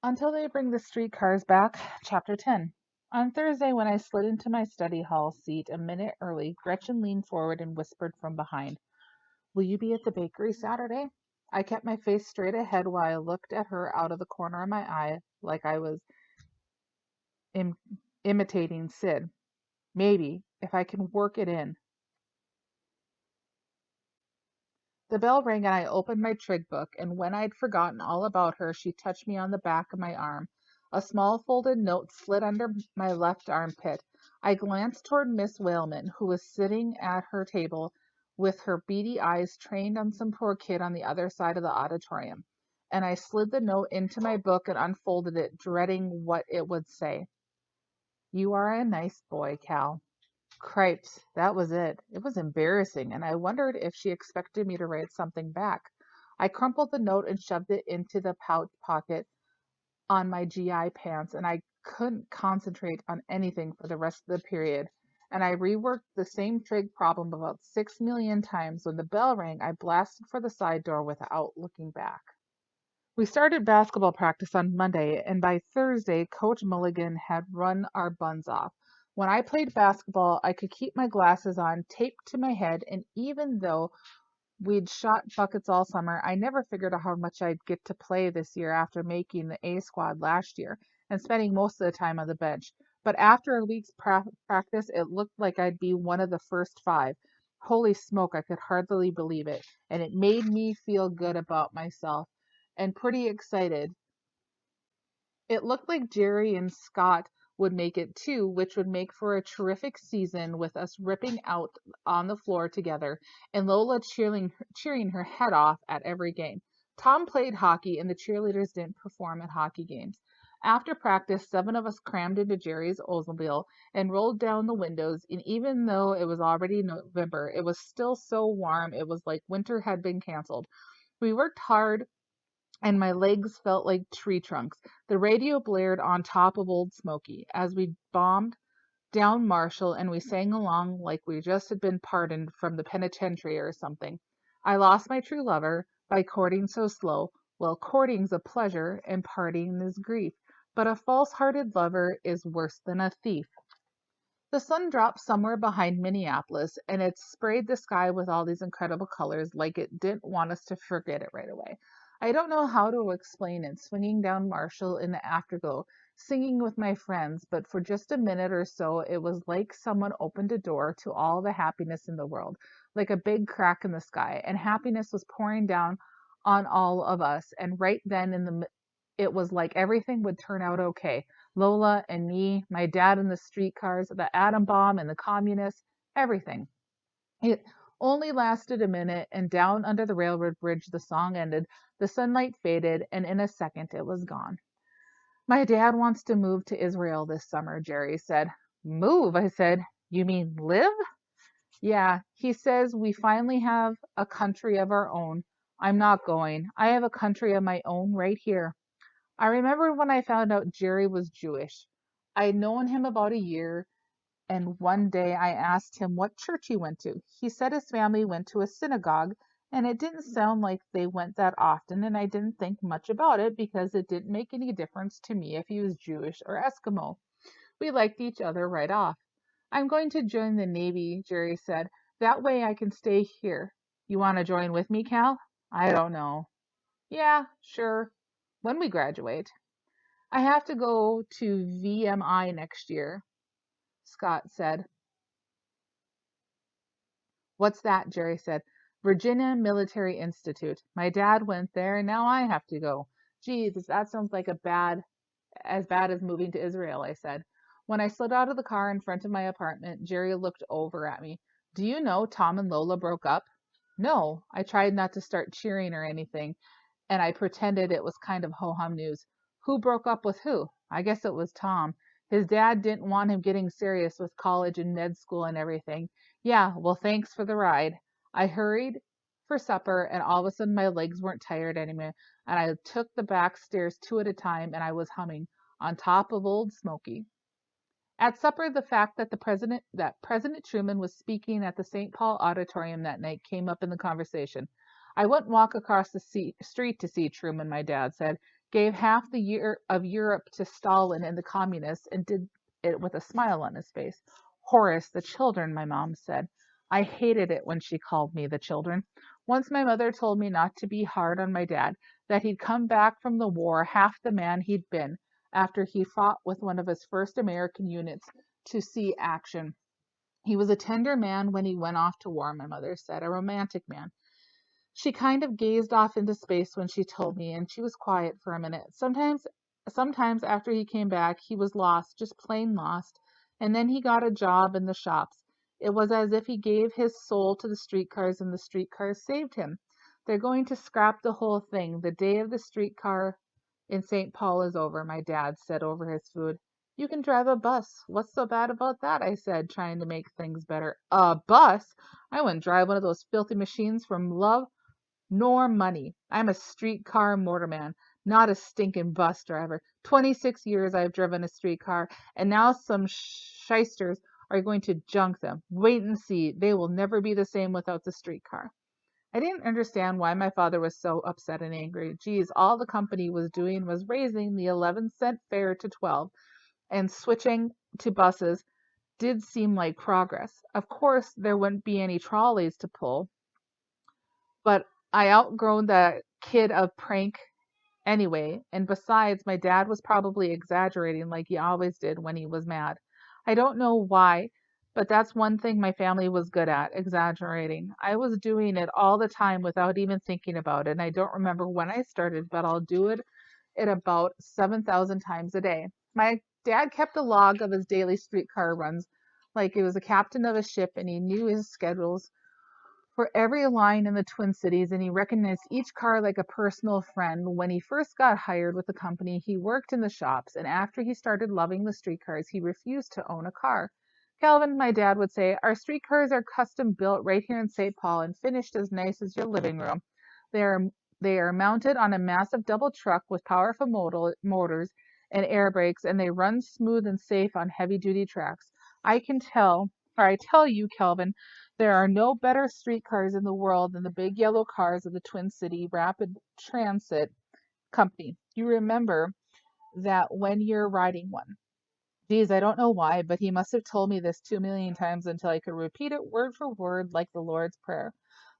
Until they bring the streetcars back, Chapter 10. On Thursday, when I slid into my study hall seat a minute early, Gretchen leaned forward and whispered from behind, "Will you be at the bakery Saturday?" I kept my face straight ahead while I looked at her out of the corner of my eye like I was Im- imitating Sid. Maybe, if I can work it in. The bell rang and I opened my trig book, and when I'd forgotten all about her, she touched me on the back of my arm. A small folded note slid under my left armpit. I glanced toward Miss Whaleman, who was sitting at her table with her beady eyes trained on some poor kid on the other side of the auditorium, and I slid the note into my book and unfolded it, dreading what it would say. "You are a nice boy, Cal." Cripes, that was it. It was embarrassing, and I wondered if she expected me to write something back. I crumpled the note and shoved it into the pouch pocket on my GI pants, and I couldn't concentrate on anything for the rest of the period. And I reworked the same trig problem about 6 million times. When the bell rang, I blasted for the side door without looking back. We started basketball practice on Monday, and by Thursday, Coach Mulligan had run our buns off. When I played basketball, I could keep my glasses on, taped to my head, and even though we'd shot buckets all summer, I never figured out how much I'd get to play this year after making the A squad last year and spending most of the time on the bench. But after a week's practice, it looked like I'd be one of the first five. Holy smoke, I could hardly believe it, and it made me feel good about myself and pretty excited. It looked like Jerry and Scott would make it too, which would make for a terrific season with us ripping out on the floor together and Lola cheering her head off at every game. Tom played hockey and the cheerleaders didn't perform at hockey games. After practice, 7 of us crammed into Jerry's Oldsmobile and rolled down the windows, and even though it was already November, it was still so warm it was like winter had been canceled. We worked hard and my legs felt like tree trunks. The radio blared on top of Old Smoky as we bombed down Marshall, and we sang along like we just had been pardoned from the penitentiary or something. I lost my true lover by courting so slow. Well, courting's a pleasure and parting is grief, but a false-hearted lover is worse than a thief. The sun dropped somewhere behind Minneapolis, and it sprayed the sky with all these incredible colors like it didn't want us to forget it right away. I don't know how to explain it, swinging down Marshall in the afterglow, singing with my friends, but for just a minute or so it was like someone opened a door to all the happiness in the world, like a big crack in the sky, and happiness was pouring down on all of us, and right then it was like everything would turn out okay. Lola and me, my dad in the streetcars, the atom bomb and the communists, everything. It only lasted a minute, and down under the railroad bridge the song ended, the sunlight faded, and in a second it was gone. "My dad wants to move to Israel this summer," Jerry said. "Move?" I said. "You mean live?" "Yeah, he says we finally have a country of our own. I'm not going. I have a country of my own right here." I remembered when I found out Jerry was Jewish. I had known him about a year, and one day I asked him what church he went to. He said his family went to a synagogue, and it didn't sound like they went that often, and I didn't think much about it because it didn't make any difference to me if he was Jewish or Eskimo. We liked each other right off. "I'm going to join the Navy," Jerry said. "That way I can stay here. You want to join with me, Cal?" "I don't know." "Yeah, sure. When we graduate." "I have to go to VMI next year," Scott said. "What's that?" Jerry said. "Virginia Military Institute. My dad went there, and now I have to go." "Geez, that sounds like as bad as moving to Israel," I said. When I slid out of the car in front of my apartment, Jerry looked over at me. "Do you know Tom and Lola broke up?" "No." I tried not to start cheering or anything, and I pretended it was kind of ho-hum news. "Who broke up with who?" "I guess it was Tom. His dad didn't want him getting serious with college and med school and everything." "Yeah, well, thanks for the ride." I hurried for supper, and all of a sudden my legs weren't tired anymore, and I took the back stairs 2 at a time, and I was humming "On Top of Old Smoky." At supper, the fact that President Truman was speaking at the St. Paul Auditorium that night came up in the conversation. "I wouldn't walk across the street to see Truman," my dad said. gave half the year of Europe to Stalin and the communists, and did it with a smile on his face. Horace, the children, my mom said. I hated it when she called me the children. Once my mother told me not to be hard on my dad, that he'd come back from the war half the man he'd been after he fought with one of his first American units to see action. He was a tender man when he went off to war, my mother said, a romantic man. She kind of gazed off into space when she told me, and she was quiet for a minute. Sometimes after he came back, he was lost, just plain lost, and then he got a job in the shops. It was as if he gave his soul to the streetcars and the streetcars saved him. They're going to scrap the whole thing. The day of the streetcar in St. Paul is over, my dad said over his food. You can drive a bus. What's so bad about that? I said, trying to make things better. A bus? I wouldn't drive one of those filthy machines from love nor money. I'm a streetcar motorman, not a stinking bus driver. 26 years I've driven a streetcar, and now some shysters are going to junk them. Wait and see. They will never be the same without the streetcar. I didn't understand why my father was so upset and angry. Geez, all the company was doing was raising the 11-cent fare to 12, and switching to buses did seem like progress. Of course, there wouldn't be any trolleys to pull, but I outgrown that kid of prank anyway, and besides, my dad was probably exaggerating like he always did when he was mad. I don't know why, but that's one thing my family was good at, exaggerating. I was doing it all the time without even thinking about it, and I don't remember when I started, but I'll do it about 7,000 times a day. My dad kept a log of his daily streetcar runs like he was a captain of a ship, and he knew his schedules for every line in the Twin Cities, and he recognized each car like a personal friend. When he first got hired with the company, he worked in the shops, and after he started loving the streetcars, he refused to own a car. Calvin, my dad would say, our streetcars are custom built right here in St. Paul and finished as nice as your living room. They are they are mounted on a massive double truck with powerful motors and air brakes, and they run smooth and safe on heavy-duty tracks. I tell you, Calvin, there are no better streetcars in the world than the big yellow cars of the Twin City Rapid Transit Company. You remember that when you're riding one. Geez, I don't know why, but he must have told me this 2 million times until I could repeat it word for word like the Lord's Prayer.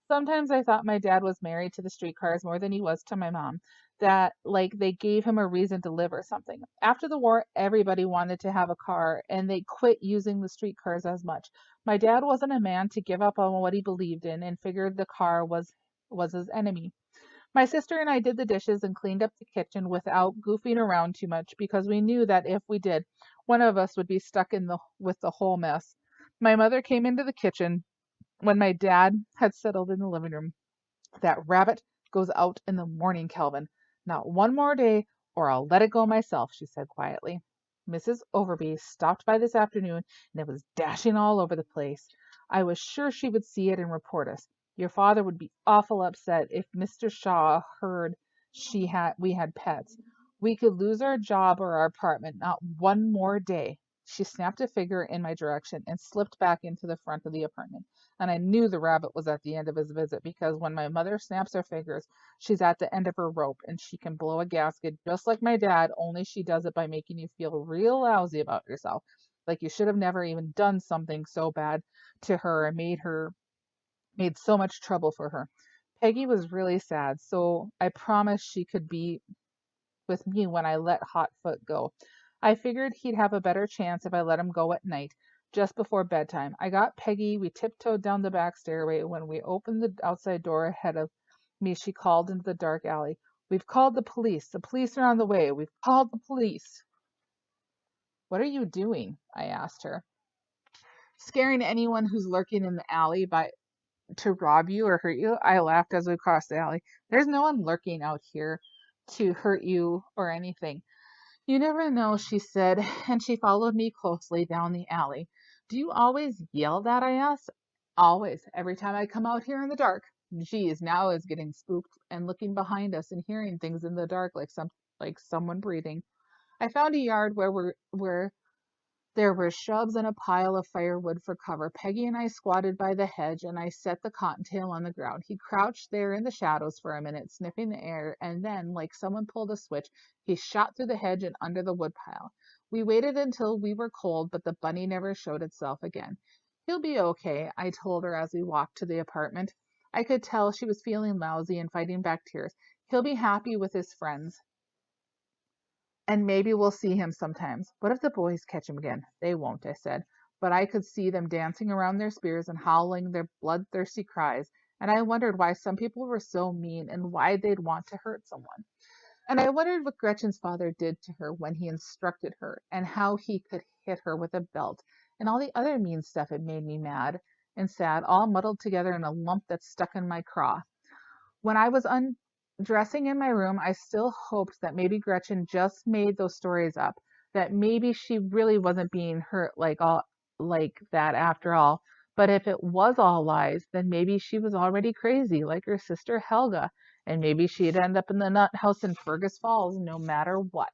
Sometimes I thought my dad was married to the streetcars more than he was to my mom, that like they gave him a reason to live or something. After the war, everybody wanted to have a car and they quit using the streetcars as much. My dad wasn't a man to give up on what he believed in and figured the car was his enemy. My sister and I did the dishes and cleaned up the kitchen without goofing around too much because we knew that if we did, one of us would be stuck in the with the whole mess. My mother came into the kitchen when my dad had settled in the living room. That rabbit goes out in the morning, Kelvin. Not one more day, or I'll let it go myself, she said quietly. Mrs. Overby stopped by this afternoon, and it was dashing all over the place. I was sure she would see it and report us. Your father would be awful upset if Mr. Shaw heard we had pets. We could lose our job or our apartment, not one more day. She snapped a finger in my direction and slipped back into the front of the apartment. And I knew the rabbit was at the end of his visit because when my mother snaps her fingers, she's at the end of her rope and she can blow a gasket just like my dad, only she does it by making you feel real lousy about yourself. Like you should have never even done something so bad to her and made so much trouble for her. Peggy was really sad, so I promised she could be with me when I let Hotfoot go. I figured he'd have a better chance if I let him go at night, just before bedtime. I got Peggy. We tiptoed down the back stairway. When we opened the outside door ahead of me, she called into the dark alley. We've called the police. The police are on the way. We've called the police. What are you doing? I asked her. Scaring anyone who's lurking in the alley to rob you or hurt you? I laughed as we crossed the alley. There's no one lurking out here to hurt you or anything. You never know, she said, and she followed me closely down the alley. Do you always yell that? I asked. Always, every time I come out here in the dark. Geez, now I was getting spooked and looking behind us and hearing things in the dark like someone breathing. I found a yard where There were shrubs and a pile of firewood for cover. Peggy and I squatted by the hedge, and I set the cottontail on the ground. He crouched there in the shadows for a minute, sniffing the air, and then, like someone pulled a switch, he shot through the hedge and under the woodpile. We waited until we were cold, but the bunny never showed itself again. He'll be okay, I told her as we walked to the apartment. I could tell she was feeling lousy and fighting back tears. He'll be happy with his friends. And maybe we'll see him sometimes. What if the boys catch him again? They won't, I said. But I could see them dancing around their spears and howling their bloodthirsty cries. And I wondered why some people were so mean and why they'd want to hurt someone. And I wondered what Gretchen's father did to her when he instructed her, and how he could hit her with a belt, and all the other mean stuff. It made me mad and sad, all muddled together in a lump that stuck in my craw. When I was undressing in my room, I still hoped that maybe Gretchen just made those stories up, that maybe she really wasn't being hurt like that after all. But if it was all lies, then maybe she was already crazy, like her sister Helga, and maybe she'd end up in the nut house in Fergus Falls no matter what.